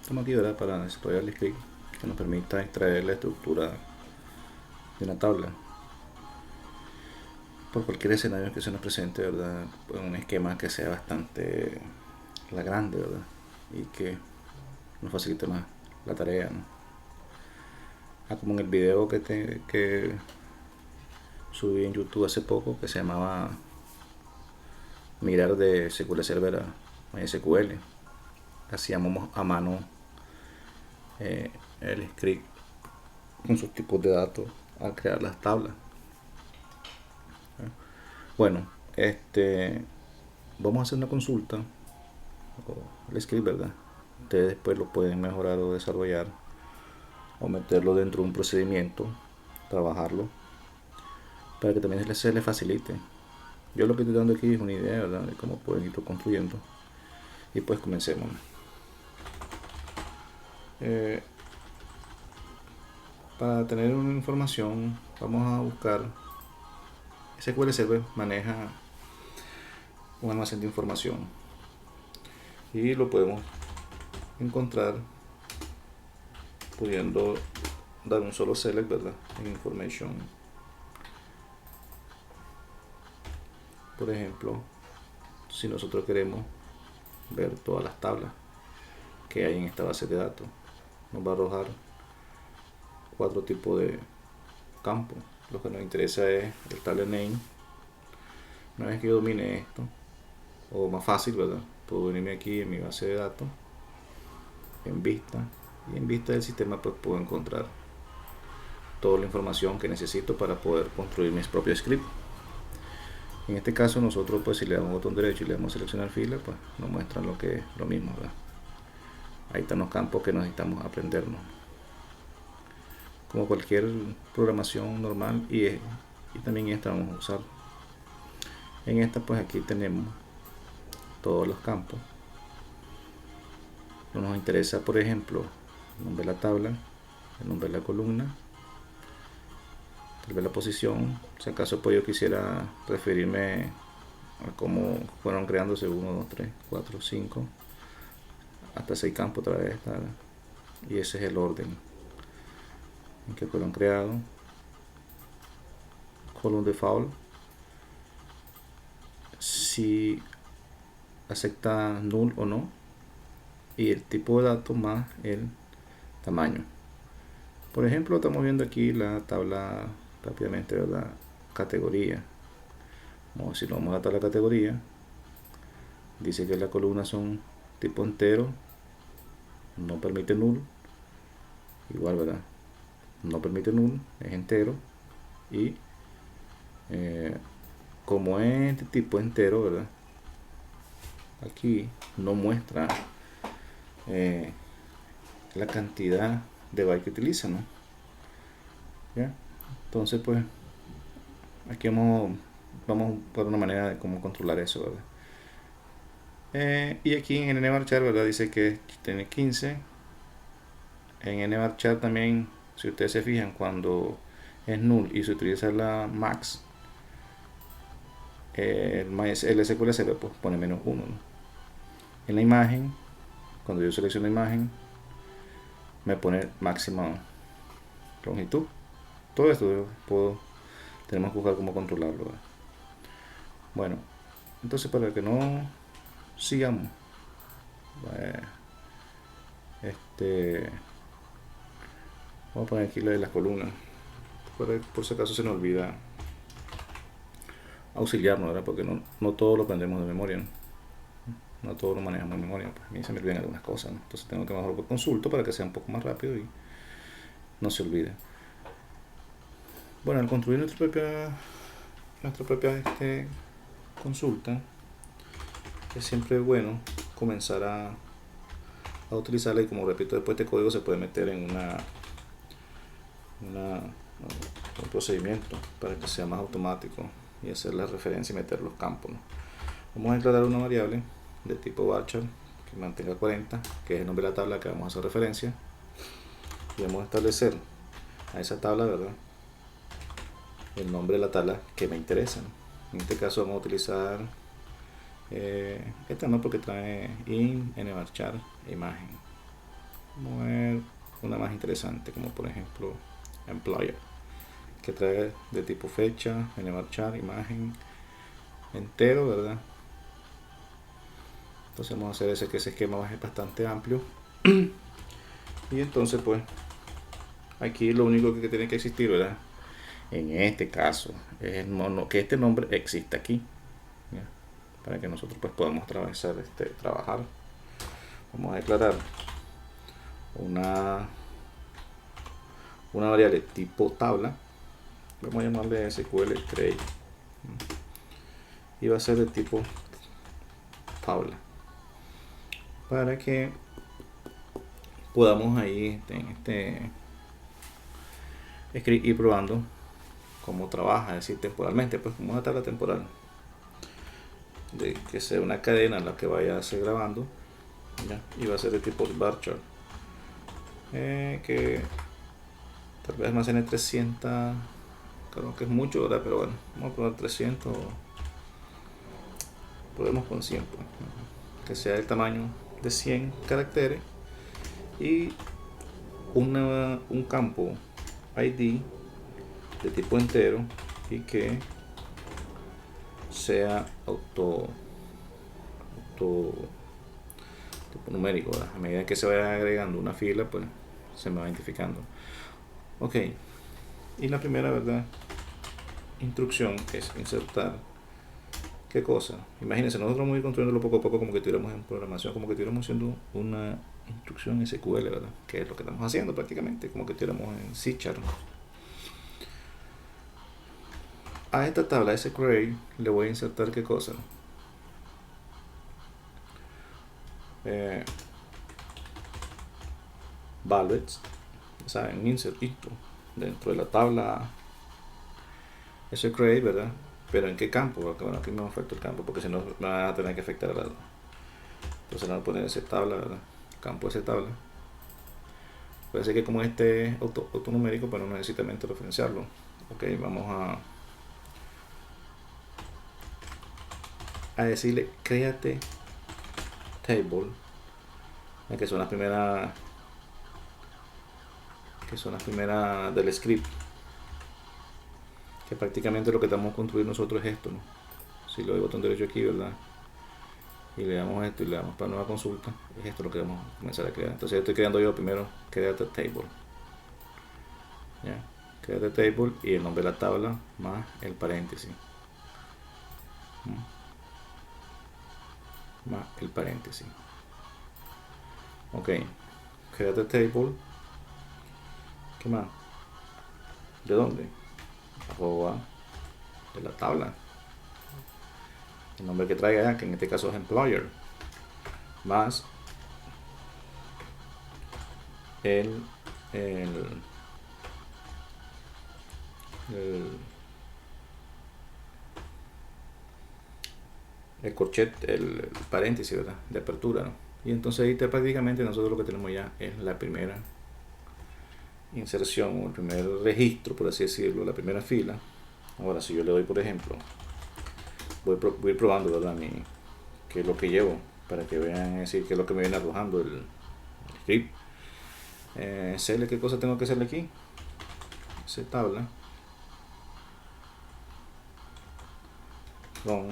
Estamos aquí, ¿verdad?, para desarrollar el script que nos permita extraer la estructura de una tabla por cualquier escenario que se nos presente, ¿verdad? Un esquema que sea bastante grande, ¿verdad? Y que nos facilite más la tarea, ¿no? Como en el video que subí en YouTube hace poco, que se llamaba migrar de SQL Server a MySQL. Hacíamos a mano el script con sus tipos de datos al crear las tablas. Bueno, vamos a hacer una consulta o el script, ¿verdad? Ustedes después lo pueden mejorar o desarrollar o meterlo dentro de un procedimiento, trabajarlo para que también se les facilite. Yo lo que estoy dando aquí es una idea, ¿verdad?, de cómo pueden irlo construyendo. Y pues comencemos. Para tener una información, vamos a buscar. SQL Server maneja un almacén de información y lo podemos encontrar pudiendo dar un solo select, ¿verdad?, en information. Por ejemplo, si nosotros queremos ver todas las tablas que hay en esta base de datos, nos va a arrojar 4 tipos de campos. Lo que nos interesa es el table name. Una vez que yo domine esto, o más fácil, ¿verdad?, puedo venirme aquí en mi base de datos, en vista, y en vista del sistema pues puedo encontrar toda la información que necesito para poder construir mis propios scripts. En este caso nosotros pues si le damos botón derecho y le damos seleccionar fila, pues nos muestran lo que es lo mismo, ¿verdad? Ahí están los campos que necesitamos aprendernos, como cualquier programación normal, y también esta vamos a usar. En esta pues aquí tenemos todos los campos. Nos interesa, por ejemplo, el nombre de la tabla, el nombre de la columna, tal vez la posición. Si acaso pues yo quisiera referirme a cómo fueron creándose 1, 2, 3, 4, 5, hasta 6 campos otra vez, ¿verdad? Y ese es el orden en que fueron creados. Column default, si acepta null o no, y el tipo de datos más el tamaño. Por ejemplo, estamos viendo aquí la tabla rápidamente, ¿verdad?, categoría. Si lo vamos a la tabla categoría, dice que las columnas son tipo entero, no permite null, igual, ¿verdad?, no permite null, es entero, y como es de tipo entero, ¿verdad?, aquí no muestra la cantidad de bytes que utiliza, ¿no? ¿Ya? Entonces pues aquí vamos por una manera de cómo controlar eso, ¿verdad? Y aquí en nvarchar, ¿verdad?, dice que tiene 15. En nvarchar también, si ustedes se fijan, cuando es null y se utiliza la max, el SQL Server pues pone -1, ¿no? En la imagen, cuando yo selecciono la imagen, me pone máxima longitud. Todo esto tenemos que buscar cómo controlarlo, ¿verdad? Bueno, entonces para que no sigamos, vamos a poner aquí la de las columnas, por si acaso se nos olvida auxiliarnos, ¿verdad?, porque no todo lo aprendemos de memoria, no todo lo manejamos de memoria. Pues a mí se me olvidan algunas cosas, ¿no? Entonces tengo que mejor consulto para que sea un poco más rápido y no se olvide. Bueno, al construir nuestra propia consulta, es siempre bueno comenzar a utilizarla, y como repito, después este código se puede meter en un procedimiento para que sea más automático y hacer la referencia y meter los campos, ¿no? Vamos a declarar una variable de tipo varchar que mantenga 40, que es el nombre de la tabla que vamos a hacer referencia, y vamos a establecer a esa tabla, ¿verdad?, el nombre de la tabla que me interesa, ¿no? En este caso vamos a utilizar esta, no, porque trae in nvarchar imagen. interesantes, como por ejemplo employer, que trae de tipo fecha, varchar, imagen, entero, ¿verdad? Entonces vamos a hacer ese esquema es bastante amplio. Y entonces pues aquí lo único que tiene que existir, ¿verdad? En este caso es que este nombre exista aquí, ¿ya? Para que nosotros pues podamos trabajar. Vamos a declarar una variable tipo tabla, vamos a llamarle SQL create, y va a ser de tipo tabla, para que podamos ahí ir probando cómo trabaja, es decir, temporalmente, pues como una tabla temporal, de que sea una cadena en la que vaya a ser grabando, ¿ya? Y va a ser de tipo varchar, que tal vez almacene 300, creo que es mucho, ¿verdad? Pero bueno, vamos a poner 300, podemos con 100, pues, que sea el tamaño de 100 caracteres, y un campo ID de tipo entero y que sea auto tipo numérico, ¿verdad? A medida que se vaya agregando una fila, pues se me va identificando. Ok, y la primera, ¿verdad?, instrucción es insertar ¿qué cosa? Imagínense, nosotros vamos a ir construyéndolo poco a poco, como que estuviéramos en programación, como que estuviéramos haciendo una instrucción SQL, ¿verdad? Que es lo que estamos haciendo prácticamente, como que estuviéramos en C#. A esta tabla SQL le voy a insertar ¿qué cosa? Values, ¿saben? Insert input dentro de la tabla SQL, ¿verdad? Pero ¿en qué campo? Porque bueno, aquí me falta el campo, porque si no me van a tener que afectar a la... Entonces vamos a poner esa tabla, ¿verdad? Campo ese tabla. Puede ser que como este es autonumérico, pero no necesariamente referenciarlo. Ok, vamos a decirle créate table, que son las primeras del script, que prácticamente lo que estamos a construir nosotros es esto, ¿no? Si le doy botón derecho aquí, ¿verdad?, y le damos esto y le damos para nueva consulta, es esto lo que vamos a comenzar a crear. Entonces estoy creando yo primero créate table, ¿ya? Créate table y el nombre de la tabla más el paréntesis, más el paréntesis. Ok, créate table, ¿qué más? ¿De dónde? Arroba de la tabla, el nombre que traiga, que en este caso es employer, más el corchet, el paréntesis, ¿verdad?, de apertura, ¿no? Y entonces ahí prácticamente nosotros lo que tenemos ya es la primera inserción, o el primer registro, por así decirlo, la primera fila. Ahora si yo le doy, por ejemplo, voy a ir probando, ¿verdad?, qué es lo que llevo, para que vean, decir, qué es lo que me viene arrojando el script. Hacerle qué cosa tengo que hacerle aquí, esa tabla con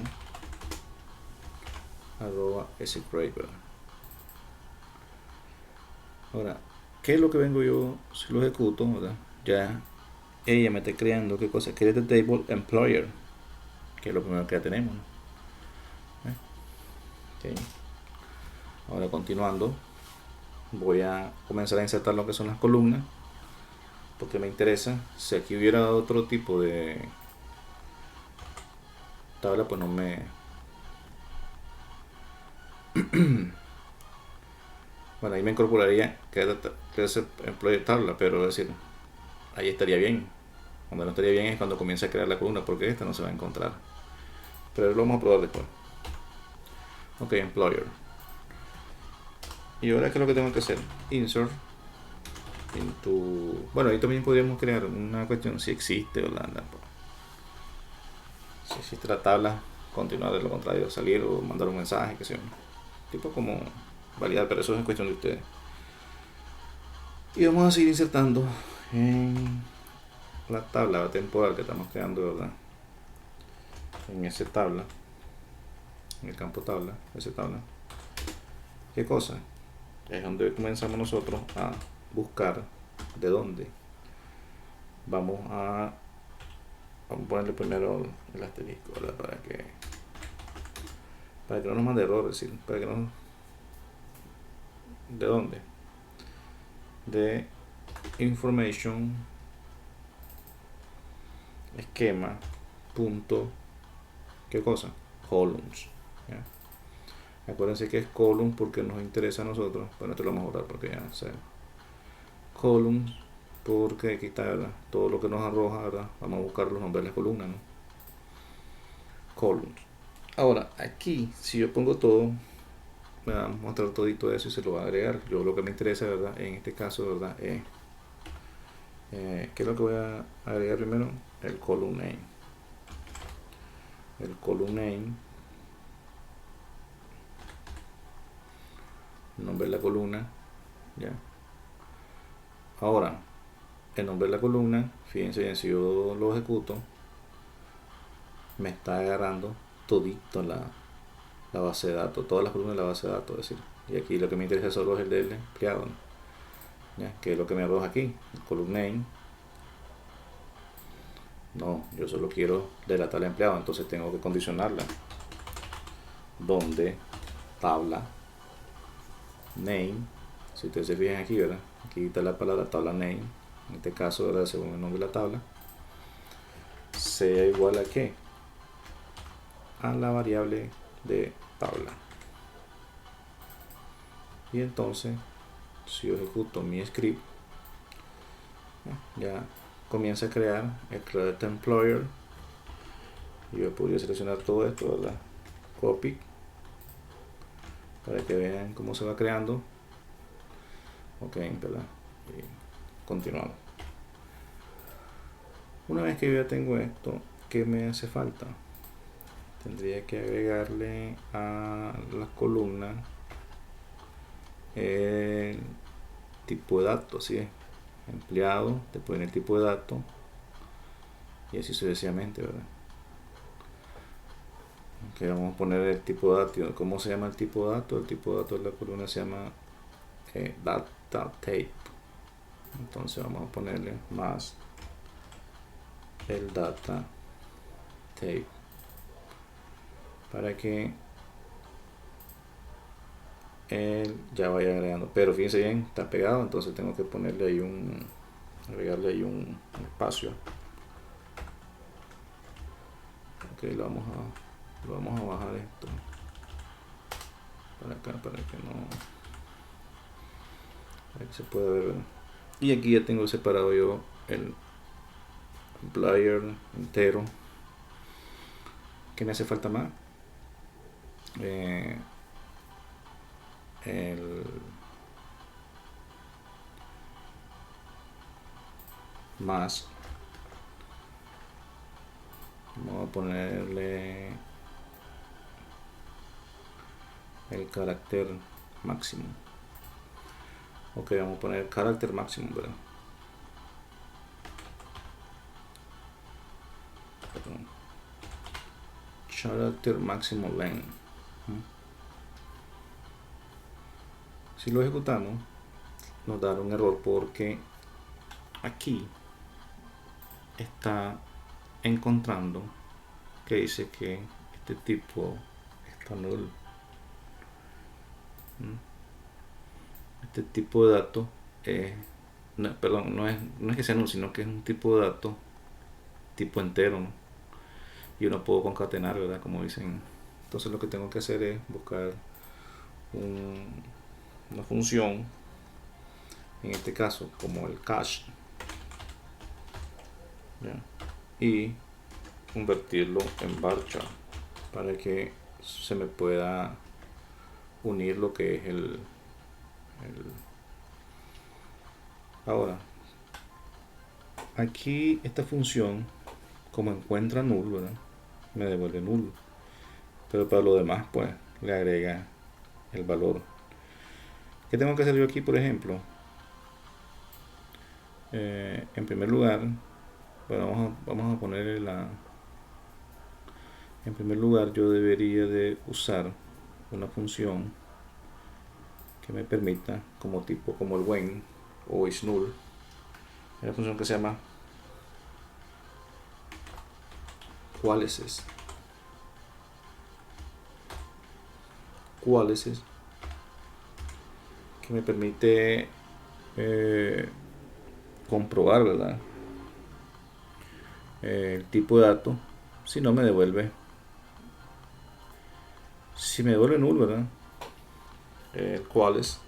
arroba SQL. Ahora, ¿qué es lo que vengo yo si lo ejecuto, ¿verdad? Ya ella me está creando qué cosa, create table employer, que es lo primero que ya tenemos, ¿no? Okay. Ahora continuando, voy a comenzar a insertar lo que son las columnas, porque me interesa. Si aquí hubiera otro tipo de tabla, pues no me bueno, ahí me incorporaría que ese employer tabla, pero es decir, ahí estaría bien. Cuando no estaría bien es cuando comience a crear la columna, porque esta no se va a encontrar, pero lo vamos a probar después. Ok, employer. Y ahora, ¿qué es lo que tengo que hacer? Insert into... Bueno, ahí también podríamos crear una cuestión si existe, o si existe la tabla, continuar, de lo contrario, salir o mandar un mensaje, que sea tipo como validar, pero eso es cuestión de ustedes. Y vamos a seguir insertando en la tabla temporal que estamos creando, ¿verdad? En esa tabla, en el campo tabla, esa tabla. ¿Qué cosa? Es donde comenzamos nosotros a buscar de dónde. Vamos a ponerle primero el asterisco, ¿verdad? Para que no nos mande error, es decir, para que no. ¿De dónde? De information esquema punto, ¿qué cosa? Columns, ¿ya? Acuérdense que es column porque nos interesa a nosotros. Bueno, esto lo vamos a borrar porque ya sé. Columns porque aquí está, ¿verdad? Todo lo que nos arroja, ¿verdad? Vamos a buscar los nombres de las columnas, ¿no? Columns. Ahora, aquí, si yo pongo todo, me va a mostrar todito eso y se lo va a agregar. Yo lo que me interesa, ¿verdad? En este caso, ¿verdad? ¿Qué es lo que voy a agregar primero? El column name. El column name, el nombre de la columna, ya. Ahora, el nombre de la columna, fíjense bien, si yo lo ejecuto, me está agarrando todito la base de datos, todas las columnas de la base de datos, es decir, y aquí lo que me interesa solo es el del empleado, ¿no? ¿Ya? Que es lo que me arroja aquí, el column name. No, yo solo quiero de la tabla empleado, entonces tengo que condicionarla. Donde tabla name, si ustedes se fijan aquí, ¿verdad? Aquí está la palabra tabla name, en este caso, ¿verdad? Según el nombre de la tabla, sea igual a ¿qué? A la variable de tabla. Y entonces, si yo ejecuto mi script, ya comienza a crear el create employer. Y yo podría seleccionar todo esto, ¿verdad? Copy, para que vean cómo se va creando. Ok, ¿verdad? Y continuamos. Una vez que yo ya tengo esto, ¿qué me hace falta? Tendría que agregarle a las columnas el tipo de datos, ¿sí? Empleado, después en el tipo de datos y así sucesivamente, ¿verdad? Ok, vamos a poner el tipo de datos. ¿Cómo se llama el tipo de datos? El tipo de datos de la columna se llama data type. Entonces vamos a ponerle más el data type para que él ya vaya agregando, pero fíjense bien, está pegado, entonces tengo que ponerle ahí agregarle ahí un espacio. Ok, lo vamos a bajar esto para acá, para que no, para que se pueda ver. Y aquí ya tengo separado yo el player entero. ¿Qué me hace falta más? El más, vamos a ponerle el carácter máximo. Ok, vamos a poner el carácter máximo, ¿verdad? Perdón. Carácter máximo length. Si lo ejecutamos, nos dará un error porque aquí está encontrando que dice que este tipo está null. Este tipo de datos perdón, no es que sea null, sino que es un tipo de dato tipo entero, ¿no? Y no puedo concatenar, ¿verdad? Como dicen. Entonces lo que tengo que hacer es buscar una función, en este caso como el cache, ¿ya? Y convertirlo en varchar para que se me pueda unir lo que es ahora aquí esta función, como encuentra null, ¿verdad? Me devuelve null, pero para lo demás pues le agrega el valor. ¿Qué tengo que hacer yo aquí, por ejemplo? en primer lugar, bueno, vamos a ponerle en primer lugar yo debería de usar una función que me permita, como el when o is null, una función que se llama qualices, que me permite comprobar, ¿verdad? El tipo de dato, si no me devuelve, si me devuelve null, ¿verdad? Quales,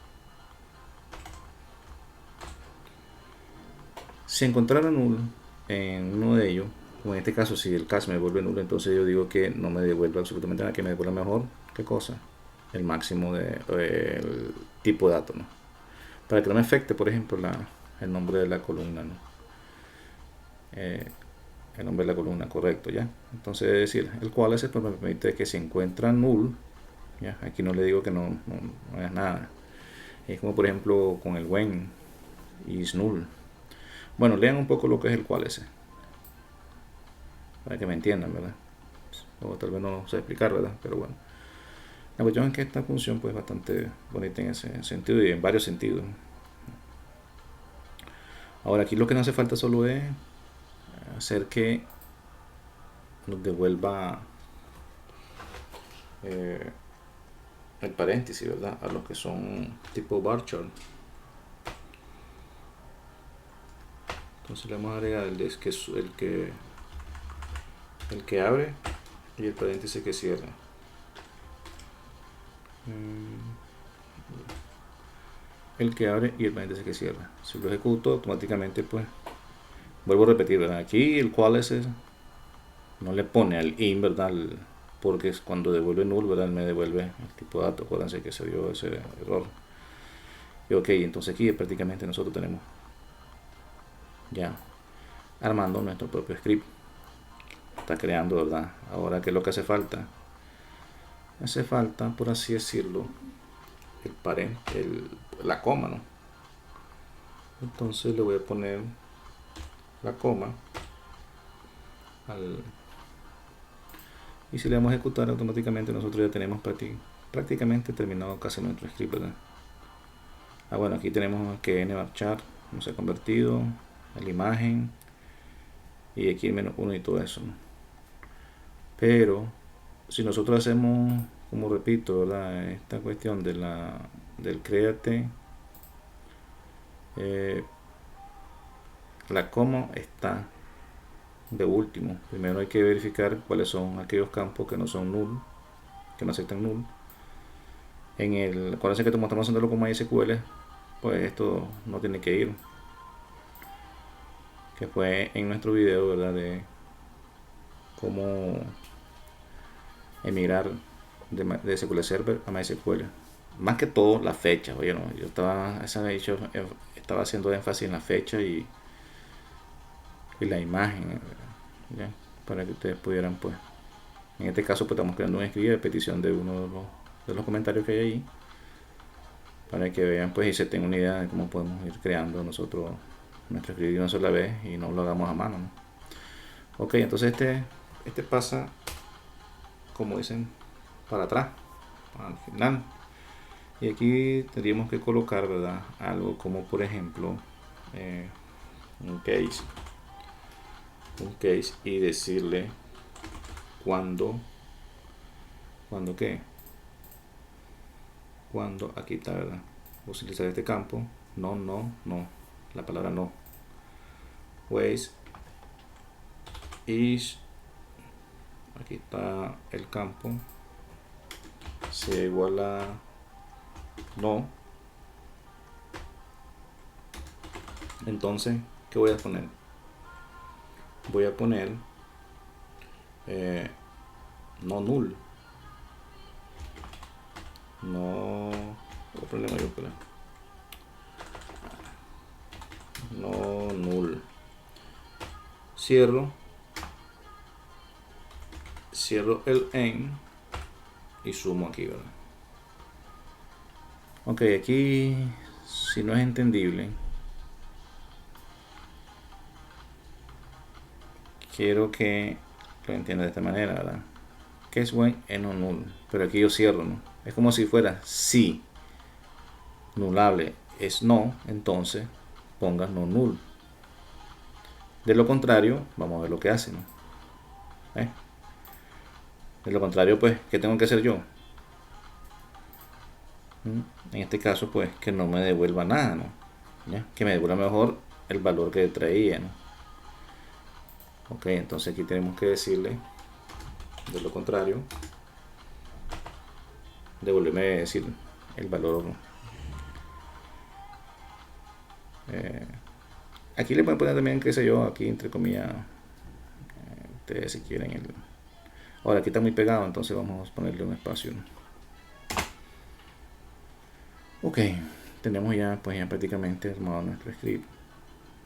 si encontrara null en uno de ellos, como en este caso, si el caso me devuelve null, entonces yo digo que no me devuelve absolutamente nada, que me devuelva mejor, ¿qué cosa? El máximo el tipo de dato, ¿no? Para que no me afecte, por ejemplo, el nombre de la columna, ¿no? El nombre de la columna, correcto, ¿ya? Entonces, es decir, el cual es me permite que si encuentra null, ¿ya? Aquí no le digo que no es nada. Es como, por ejemplo, con el when is null. Bueno, lean un poco lo que es el cual ese, para que me entiendan, ¿verdad? O tal vez no lo sé explicar, ¿verdad? Pero bueno. La cuestión es que esta función pues, es bastante bonita en ese sentido y en varios sentidos. Ahora, aquí lo que no hace falta solo es hacer que nos devuelva el paréntesis, ¿verdad? A los que son tipo bar chart. Entonces le vamos a agregar el que abre y el paréntesis que cierra. El que abre y el paréntesis que cierra. Si lo ejecuto, automáticamente pues vuelvo a repetir, ¿verdad? Aquí el cual es no le pone al in, ¿verdad? Porque cuando devuelve null, ¿verdad? Me devuelve el tipo de dato. Acuérdense que se dio ese error. Y ok, entonces aquí prácticamente nosotros tenemos ya armando nuestro propio script. Está creando, ¿verdad? Ahora, ¿qué es lo que hace falta? Hace falta, por así decirlo, la coma, ¿no? Entonces le voy a poner la coma y si le damos a ejecutar, automáticamente nosotros ya tenemos prácticamente terminado casi nuestro script, ¿verdad? Bueno, aquí tenemos que nvarchar no se ha convertido, la imagen y aquí el -1 y todo eso, ¿no? Pero si nosotros hacemos, como repito, ¿verdad? Esta cuestión del créate, la coma está de último. Primero hay que verificar cuáles son aquellos campos que no son null, que no aceptan null. Acuérdense que estamos haciéndolo con MySQL, pues esto no tiene que ir, que fue en nuestro video, ¿verdad? De cómo emigrar de SQL Server a MySQL. Más que todo la fecha, oye, no, yo estaba haciendo énfasis en la fecha y la imagen, ¿ya? Para que ustedes pudieran, pues, en este caso, pues estamos creando un script de petición de uno de los comentarios que hay ahí, para que vean, pues, y se tengan una idea de cómo podemos ir creando nosotros nuestro script de una sola vez y no lo hagamos a mano, ¿no? Ok, entonces este pasa, como dicen, para atrás, al final. Y aquí tendríamos que colocar, ¿verdad? Algo como, por ejemplo, un case y decirle cuando qué, cuando aquí está, ¿verdad? Utilizar este campo, no, la palabra no, ways is, aquí está el campo, sea igual a no. Entonces, ¿qué voy a poner? Voy a poner no null, no problema yo creo, no null, cierro el en y sumo aquí, ¿verdad? Ok, aquí si no es entendible, quiero que lo entienda de esta manera, ¿verdad? Que es when es no null, pero aquí yo cierro, ¿no? Es como si fuera si nullable es no, entonces pongas no null. De lo contrario, vamos a ver lo que hace, ¿no? De lo contrario, pues, ¿qué tengo que hacer yo? En este caso, pues, que no me devuelva nada, ¿no? ¿Ya? Que me devuelva mejor el valor que traía, ¿no? Ok, entonces aquí tenemos que decirle, de lo contrario, devolverme decir el valor. Aquí le pueden poner también, qué sé yo, aquí entre comillas, ustedes si quieren el... Ahora aquí está muy pegado, entonces vamos a ponerle un espacio, ¿no? Ok, tenemos ya, pues ya prácticamente armado nuestro script.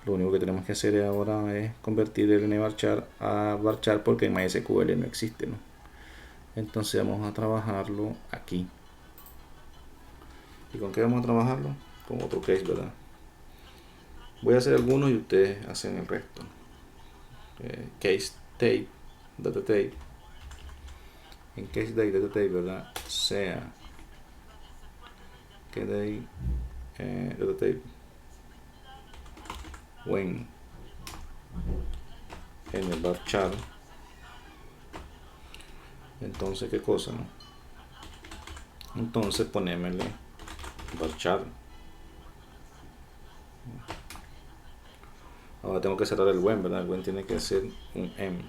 Lo único que tenemos que hacer ahora es convertir el nvarchar a varchar, porque en MySQL no existe, ¿no? Entonces vamos a trabajarlo aquí. ¿Y con qué vamos a trabajarlo? Con otro case, ¿verdad? Voy a hacer algunos y ustedes hacen el resto. Case tape, data tape. En case tape, data tape, ¿verdad? Sea que de data tape when en el varchar. Entonces, ¿qué cosa, no? Entonces ponémele varchar. Ahora tengo que cerrar el when, ¿verdad? El when tiene que ser un m.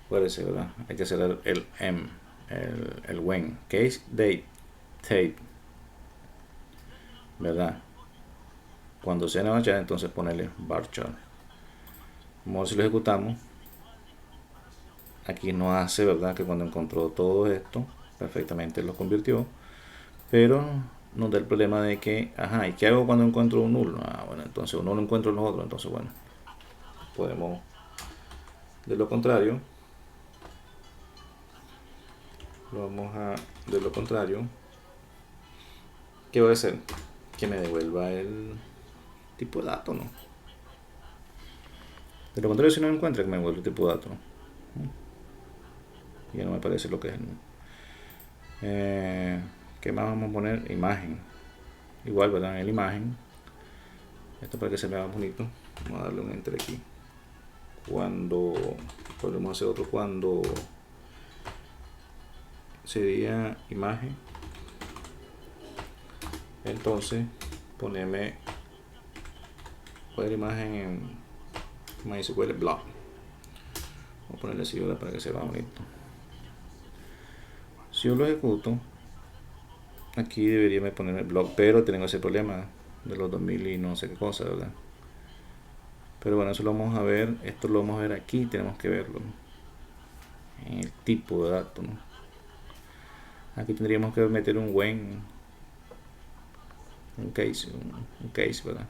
Acuérdense, ¿verdad? Hay que cerrar el m, el when. Case date tape, ¿verdad? Cuando sea en varchar, entonces ponerle varchar. Vamos a ver si lo ejecutamos. Aquí nos hace, ¿verdad? Que cuando encontró todo esto, perfectamente lo convirtió. Pero nos da el problema de que, ajá, ¿y qué hago cuando encuentro un nulo? Ah, bueno, entonces uno lo encuentro en los otros, entonces bueno, podemos, de lo contrario, de lo contrario, ¿qué voy a hacer? Que me devuelva el tipo de dato, ¿no? De lo contrario, si no me encuentra, que me devuelva el tipo de dato, ¿no? Ya no me parece lo que es, ¿no? ¿Qué más vamos a poner? Imagen. Igual, ¿verdad? En la imagen. Esto para que se vea bonito. Vamos a darle un enter aquí. Cuando podemos hacer otro cuando sería imagen, entonces ponerme poner imagen en MySQL blog. Vamos a ponerle así para que se vea bonito. Si yo lo ejecuto, aquí debería ponerme blog, pero tengo ese problema de los 2000 y no sé qué cosa, ¿verdad? Pero bueno, eso lo vamos a ver. Esto lo vamos a ver aquí, tenemos que verlo, ¿no? En el tipo de dato, ¿no? Aquí tendríamos que meter un when, un case, ¿verdad?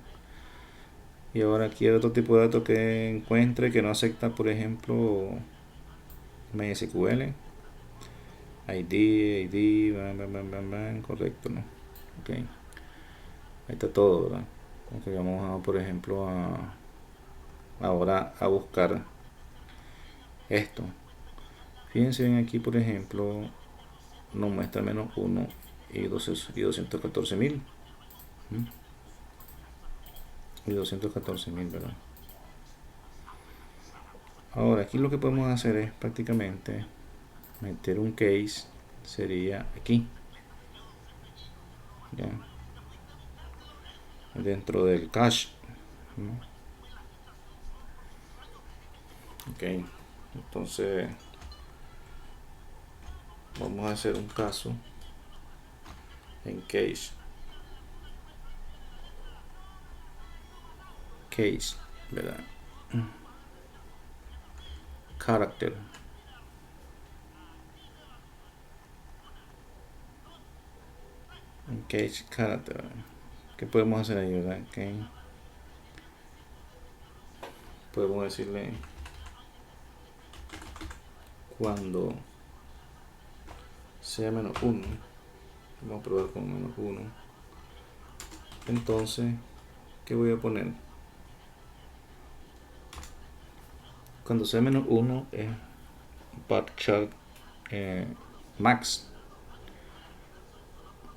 Y ahora aquí hay otro tipo de dato que encuentre que no acepta, por ejemplo, MySQL, ID, correcto, ¿no? Ok, ahí está todo, ¿verdad? Ok, vamos a, por ejemplo, ahora a buscar esto. Fíjense bien aquí, por ejemplo, nos muestra menos 1 y 214.000. Y 214.000, ¿verdad? Ahora aquí lo que podemos hacer es prácticamente meter un case, sería aquí, ¿ya? Dentro del cache, ¿no? Ok, entonces vamos a hacer un caso en case, ¿verdad? Character, en case character, ¿qué podemos hacer ahí, verdad? Okay. Podemos decirle cuando sea menos 1, vamos a probar con menos 1, entonces, ¿qué voy a poner? cuando C-1 es varchar max.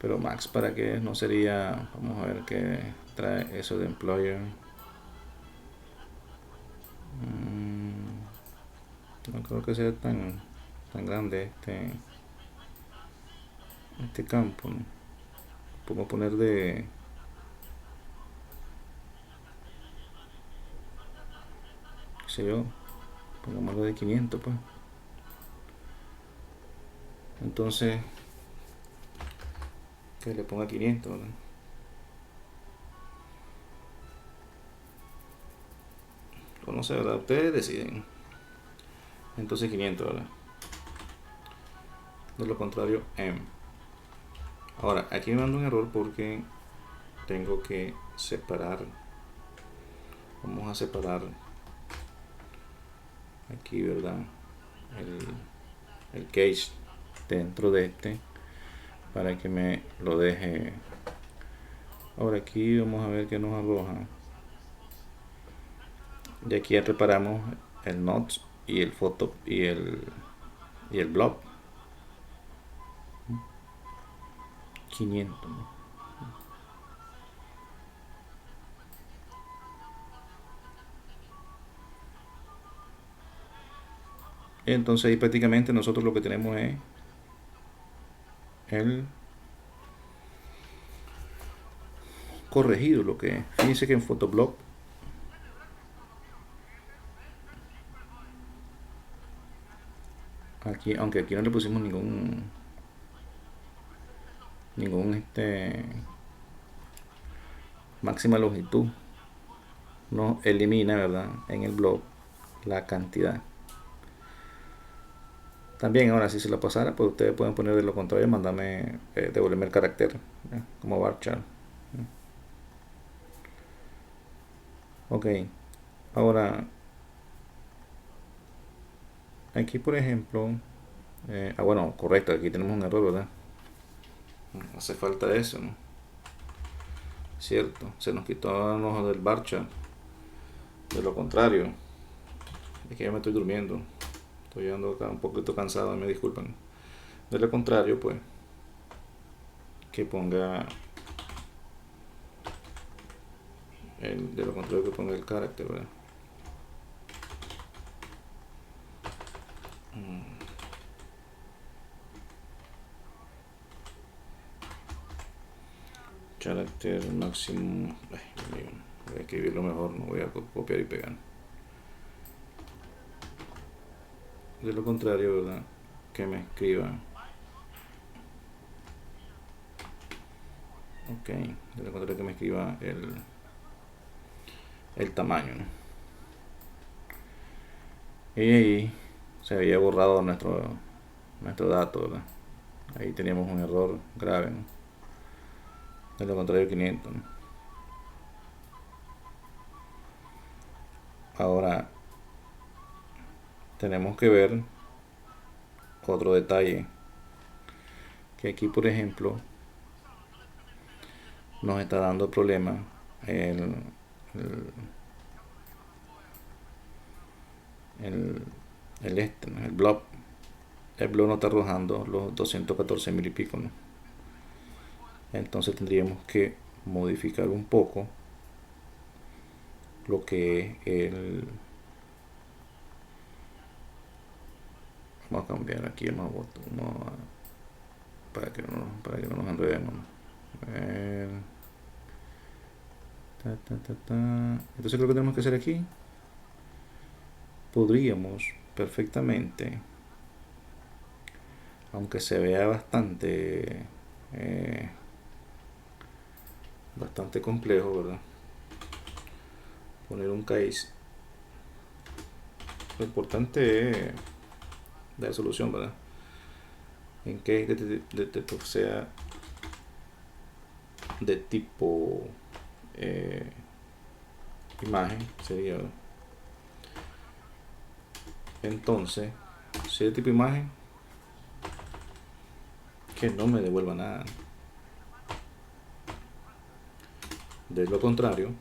Pero max para qué no sería, vamos a ver qué trae eso de employer. No creo que sea tan grande este campo, ¿no? Podemos poner de, qué sé yo, pongámoslo de 500 pues. Entonces que le ponga 500, ¿verdad? O no sé, ¿verdad? Ustedes deciden. Entonces 500, ¿verdad? De lo contrario, M. Ahora, aquí me mando un error porque tengo que separar. Vamos a separar aquí, ¿verdad? El cage dentro de este para que me lo deje. Ahora aquí vamos a ver que nos arroja. Y aquí ya preparamos el notch y el photo y el blob. 500, ¿no? Entonces ahí prácticamente nosotros lo que tenemos es el corregido, lo que es. Fíjense que en Photoblock aquí, aunque aquí no le pusimos ningún máxima longitud, no elimina, ¿verdad? En el blog la cantidad. También ahora si se lo pasara, pues ustedes pueden poner de lo contrario, mandarme, devolverme el carácter, como varchar. Ok, ahora aquí por ejemplo, bueno, correcto, aquí tenemos un error, ¿verdad? Hace falta eso, ¿no? Cierto, se nos quitó un ojo del varchar. De lo contrario, es que yo me estoy durmiendo. Estoy ando acá un poquito cansado, me disculpan. De lo contrario, pues, que ponga de lo contrario que ponga el carácter, ¿verdad? Carácter máximo. Ay, Dios mío, voy a escribirlo mejor, no voy a copiar y pegar. De lo contrario, ¿verdad? Que me escriba. Ok, de lo contrario que me escriba el tamaño, ¿no? Y ahí se había borrado nuestro dato, ¿verdad? Ahí teníamos un error grave, ¿no? De lo contrario 500, ¿no? Ahora tenemos que ver otro detalle, que aquí por ejemplo nos está dando problema el, el, el blob. El blob no está arrojando los 214 mil y pico, ¿no? Entonces tendríamos que modificar un poco lo que es vamos a cambiar aquí, para que no nos enredemos. Entonces lo que tenemos que hacer aquí, podríamos perfectamente, aunque se vea bastante complejo, ¿verdad? Poner un case. Lo importante es dar solución, ¿verdad? En case sea de tipo imagen, sería, ¿verdad? Entonces, si es de tipo imagen, que no me devuelva nada. De lo contrario,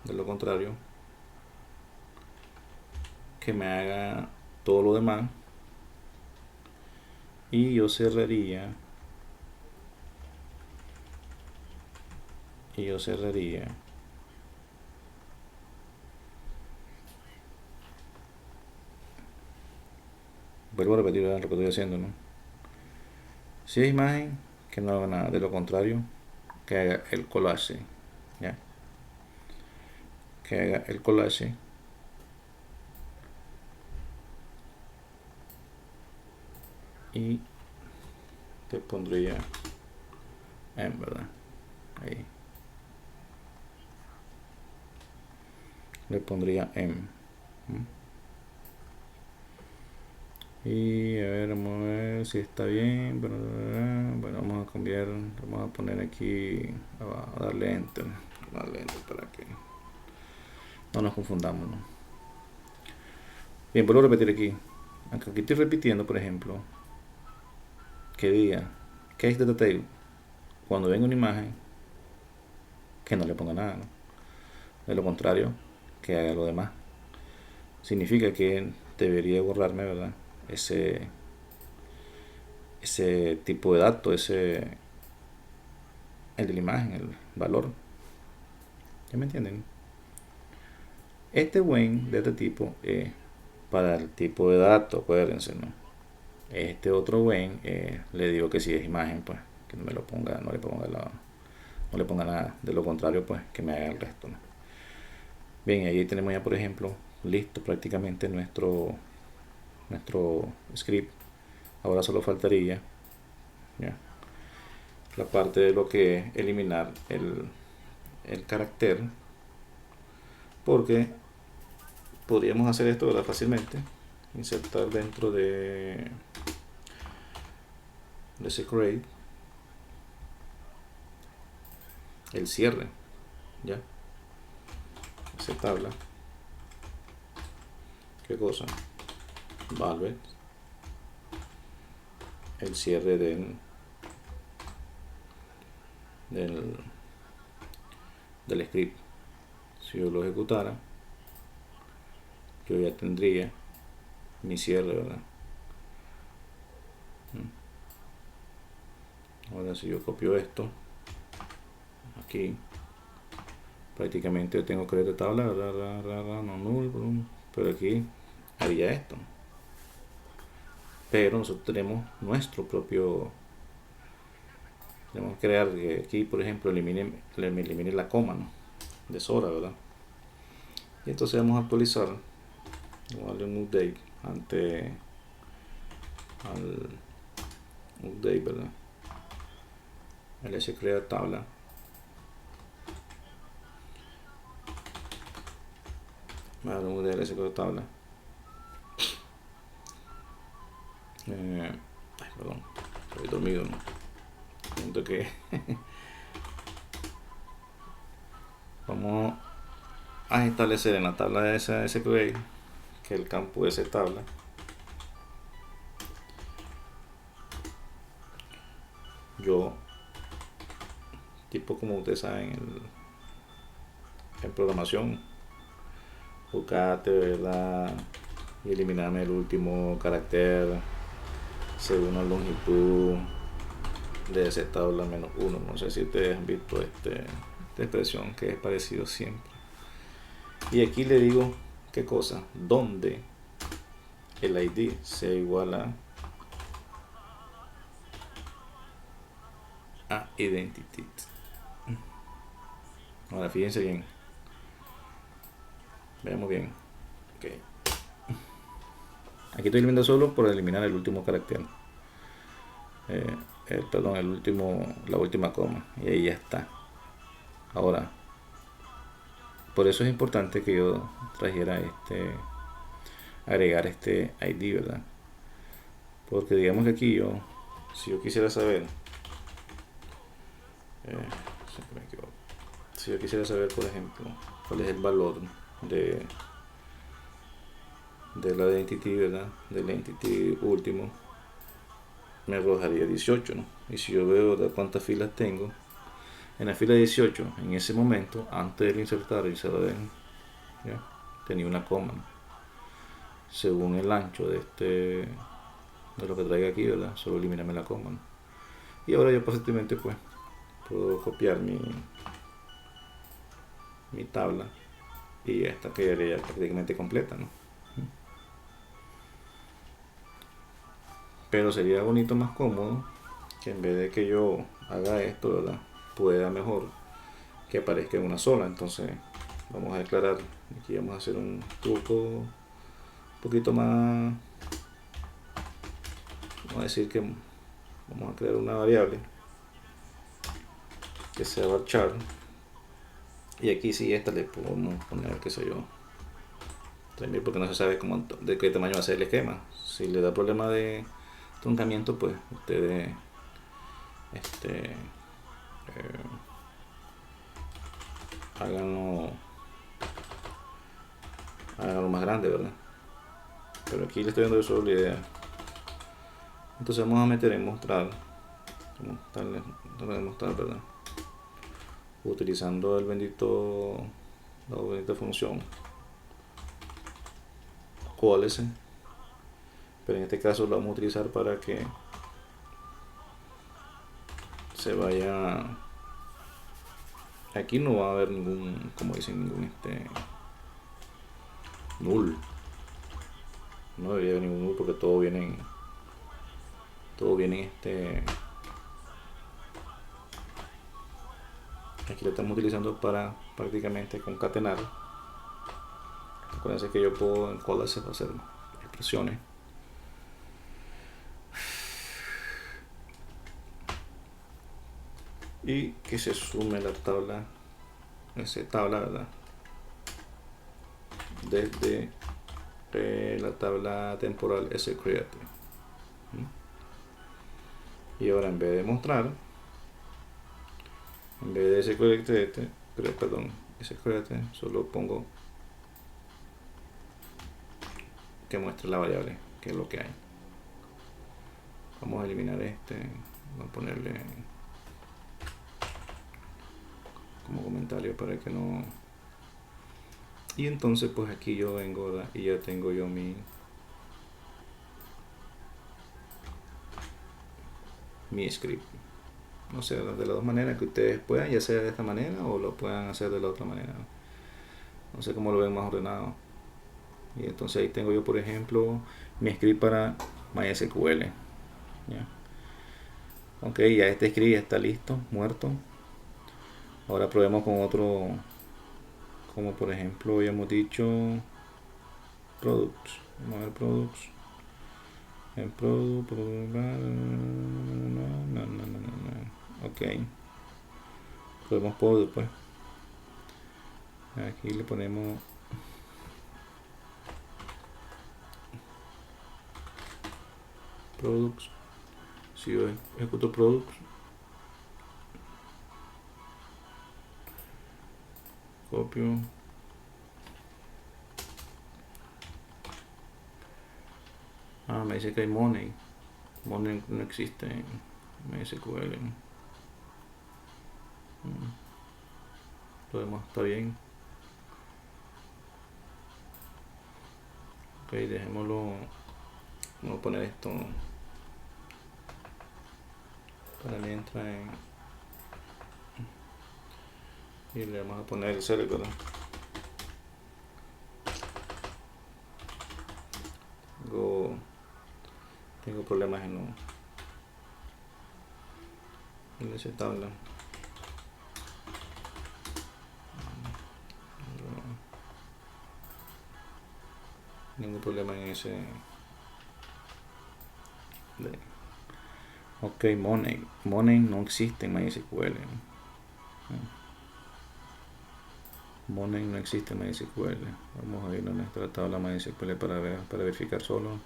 de lo contrario, que me haga todo lo demás, y yo cerraría vuelvo a repetir, ¿verdad?, lo que estoy haciendo, ¿no? Si es imagen, que no haga nada, de lo contrario, que haga el collage, ¿ya? Que haga el collage y te pondría en, ¿verdad? Ahí le pondría en. Y a ver, vamos a ver si está bien. Bueno, vamos a cambiar, vamos a poner aquí, a darle enter para que no nos confundamos, ¿no? Bien, vuelvo a repetir aquí. Aunque aquí estoy repitiendo, por ejemplo, que diga case data table cuando venga una imagen, que no le ponga nada, ¿no? De lo contrario, que haga lo demás. Significa que debería borrarme, ¿verdad?, ese tipo de dato, el de la imagen, el valor. ¿Ya me entienden? Este when de este tipo es para el tipo de dato, acuérdense, ¿no? Este otro when le digo que si es imagen, pues que no me lo ponga, no le ponga nada. De lo contrario, pues que me haga el resto, ¿no? Bien, ahí tenemos ya, por ejemplo, listo prácticamente nuestro script. Ahora solo faltaría, ¿ya?, la parte de lo que es eliminar el carácter, porque podríamos hacer esto, ¿verdad?, fácilmente. Insertar dentro de ese create el cierre, ya, esa tabla, qué cosa, Valve, el cierre del script. Si yo lo ejecutara, yo ya tendría mi cierre, ¿verdad? Ahora si yo copio esto aquí, prácticamente yo tengo create tabla, no null, pero aquí haría esto. Pero nosotros tenemos nuestro propio, tenemos que crear que aquí, por ejemplo, elimine la coma, ¿no?, de Sora, ¿verdad? Y entonces vamos a actualizar, vamos a darle un update al update, ¿verdad? El crear tabla, vamos a dar un update al crear tabla. Perdón, estoy dormido, ¿no? Siento que vamos a establecer en la tabla de esa SQL que el campo de esa tabla yo, tipo como ustedes saben en programación, buscate, ¿verdad?, y eliminarme el último carácter según la longitud de esa tabla -1. No sé si ustedes han visto esta expresión que es parecido siempre. Y aquí le digo qué cosa, donde el ID sea igual a identity. Ahora fíjense bien, veamos bien. Okay. Aquí estoy eliminando solo por eliminar el último carácter, perdón, la última coma, y ahí ya está. Ahora, por eso es importante que yo trajera agregar este ID, ¿verdad? Porque digamos que aquí si yo quisiera saber, si yo quisiera saber, por ejemplo, cuál es el valor de la identity, ¿verdad?, del entity último, me arrojaría 18, ¿no? Y si yo veo de cuántas filas tengo, En la fila 18, en ese momento, antes de insertar el 0D, ¿ya? Tenía una coma, ¿no? Según el ancho de lo que traiga aquí, ¿verdad? Solo eliminarme la coma, ¿no? Y ahora yo fácilmente pues puedo copiar mi tabla y esta quedaría prácticamente completa, ¿no? Pero sería bonito, más cómodo, que en vez de que yo haga esto, ¿verdad? Pueda mejor que aparezca en una sola. Entonces vamos a declarar, aquí vamos a hacer un truco un poquito más, vamos a decir que vamos a crear una variable que sea varchar, y aquí sí esta le podemos poner, qué sé yo, 3000, porque no se sabe de qué tamaño va a ser el esquema. Si le da problema de truncamiento, pues ustedes háganlo, háganlo más grande, ¿verdad? Pero aquí le estoy dando solo la idea. Entonces vamos a meter en mostrar, ¿verdad? Utilizando la bendita función coalesce, pero en este caso lo vamos a utilizar para que se vaya. Aquí no va a haber ningún, como dicen, ningún null. No debería haber ningún null porque todo viene aquí lo estamos utilizando para prácticamente concatenar. Acuérdense que yo puedo en coalesce hacer expresiones. Y que se sume la tabla, ¿verdad? Desde la tabla temporal screate. Y ahora en vez de mostrar, en vez de screate, solo pongo que muestre la variable, que es lo que hay. Vamos a eliminar vamos a ponerle como comentario para que no. Y entonces pues aquí yo vengo, ¿verdad? Y ya tengo yo mi script. No sé, de las dos maneras que ustedes puedan, ya sea de esta manera o lo puedan hacer de la otra manera. No sé cómo lo ven más ordenado. Y entonces ahí tengo yo, por ejemplo, mi script para MySQL. ¿Ya? Ok, ya este script ya está listo, muerto. Ahora probemos con otro, como por ejemplo habíamos dicho products. Vamos a ver products. En product, ok, probemos product pues. Aquí le ponemos products. Si yo ejecuto products, copio, me dice que hay money no existe en MySQL. Lo demás está bien. Ok, dejémoslo. Vamos a poner esto para mientras y le vamos a poner el select, ¿verdad? Tengo problemas en esa tabla. Ningún problema en ese. Ok, money no existe en MySQL. Money no existe en MySQL. Vamos a ir a nuestra tabla MySQL para verificar solo.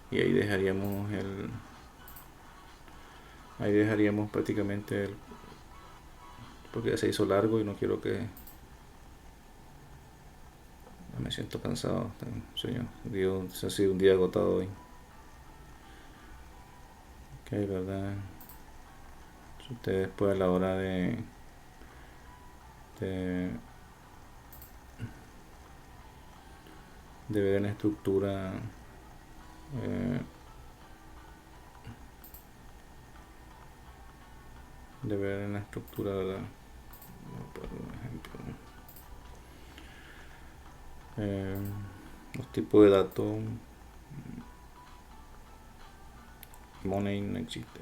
Y ahí dejaríamos prácticamente porque ya se hizo largo y no quiero que. Me siento cansado, señor. Ha sido un día agotado hoy. Ok, ¿verdad? Si ustedes después a la hora de, de ver la estructura, eh, de ver en la estructura, ¿verdad? Por ejemplo, eh, los tipos de datos, money no existe,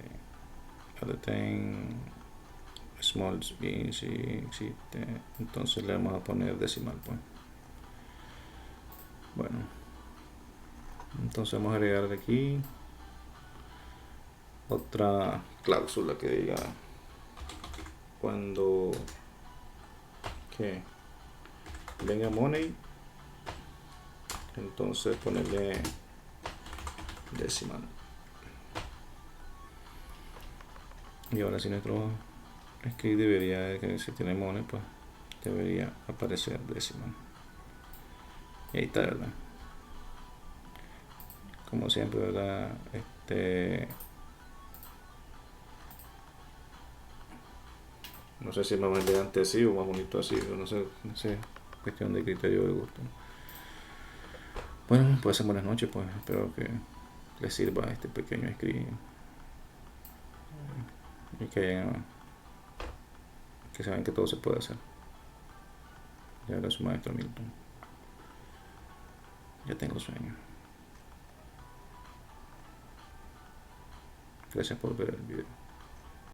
small b sí existe, entonces le vamos a poner decimal, pues. Bueno, entonces vamos a agregar aquí otra cláusula que diga cuando que venga money, entonces ponerle decimal. Y ahora si nuestro script debería, que si tiene money, pues debería aparecer decimal. Y ahí está, ¿verdad? Como siempre, ¿verdad? No sé si es más elegante así o más bonito así, no sé, cuestión de criterio de gusto. Bueno, pues buenas noches, pues espero que les sirva este pequeño script y que saben que todo se puede hacer. Ya era su maestro Milton. Ya tengo sueño. Gracias por ver el video.